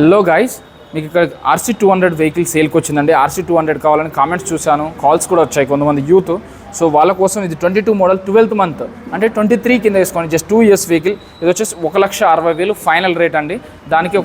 Hello guys, మీకు ఇక్కడ RC200 vehicle సేల్కి వచ్చిందండి. RC200 కావాలని కామెంట్స్ చూశాను, కాల్స్ కూడా వచ్చాయి కొంతమంది యూత్. సో వాళ్ళ కోసం ఇది 22 మోడల్ 12th మంత్ అంటే 23 కింద వేసుకోండి. Just 2 years vehicle. ఇది వచ్చేసి 1,60,000 ఫైనల్ రేట్ అండి. దానికి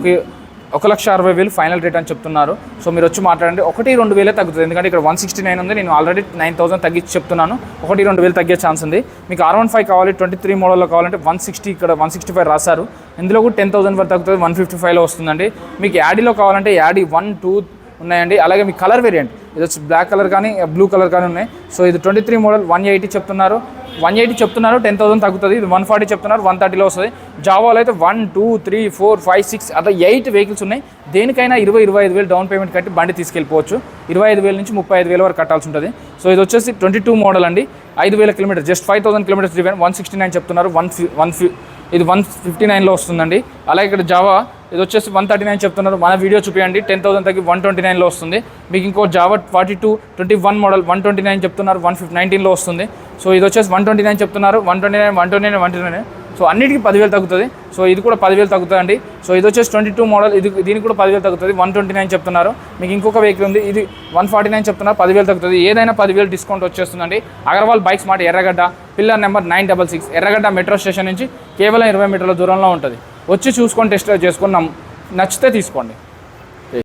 1,60,000 ఫైనల్ రేట్ అని చెప్తున్నారు. సో మీరు వచ్చి మాట్లాడండి. 1-2 వేలే తగ్గుతుంది, ఎందుకంటే ఇక్కడ 169 ఉంది. నేను ఆల్రెడీ 9,000 తగ్గించి చెప్తున్నాను. 1-2 వేలు తగ్గే ఛాన్స్ ఉంది. మీకు R15 కావాలి 23 మోడల్లో కావాలంటే 160, ఇక్కడ 165 రాశారు. ఇందులో కూడా 10,000 వరకు తగ్గుతుంది, 155లో వస్తుందండి. మీకు యాడీలో కావాలంటే యాడీ 1, 2 ఉన్నాయండి. అలాగే మీ కలర్ వేరియంట్ ఇది వచ్చి బ్లాక్ కలర్ కానీ బ్లూ కలర్ కానీ ఉన్నాయి. సో ఇది 23 మోడల్ 180 చెప్తున్నారు. 180 చెప్తున్నారు, 10,000 తగ్గుతుంది. ఇది 140 చెప్తున్నారు, 130లో వస్తుంది. జావాలో అయితే 1, 2, 3, 4, 5, 6 అట్లా 8 వెహికల్స్ ఉన్నాయి. దేనికైనా 20-25 వేలు డౌన్ పేమెంట్ కట్టి బండి తీసుకెళ్ళిపోవచ్చు. 25,000 నుంచి 35,000 వరకు కట్టాల్సి ఉంటుంది. సో ఇది వచ్చేసి 22 మోడల్ అండి. 5,000 కిలోమీటర్, జస్ట్ 5,000 కిలోమీటర్స్ డ్రివెన్. 169 చెప్తున్నారు, ఇది 159లో వస్తుందండి. అలాగే ఇక్కడ జావా ఇది వచ్చేసి 139 చెప్తున్నారు. మన వీడియో చూపించండి, 10,000 తగ్గి 129లో వస్తుంది. మీకు ఇంకో జావా 21 మోడల్ 129 చెప్తున్నారు, 119లో వస్తుంది. సో ఇది వచ్చేసి 129 చెప్తున్నారు, 129. సో అన్నిటికీ 10,000 తగ్గుతుంది. సో ఇది కూడా 10,000 తగ్గుతుందండి. సో ఇది వచ్చేసి 22 మోడల్, దీనికి కూడా 10,000 తగ్గుతుంది, 129 చెప్తున్నారు. మీకు ఇంకొక వెహికల్ ఉంది, ఇది 149 చెప్తున్నారు, 10,000 తగ్గుతుంది. ఏదైనా 10,000 డిస్కౌంట్ వచ్చేస్తుందండి. అగర్వాల్ బైక్స్ మాట ఎర్రగడ్డ, పిల్లర్ నెంబర్ 966, ఎర్రగడ్డ మెట్రో స్టేషన్ నుంచి కేవలం 20 మీటర్ల దూరంలో ఉంటుంది. వచ్చి చూసుకొని టెస్ట్ డ్రైవ్ చేసుకొని నచ్చితే తీసుకోండి.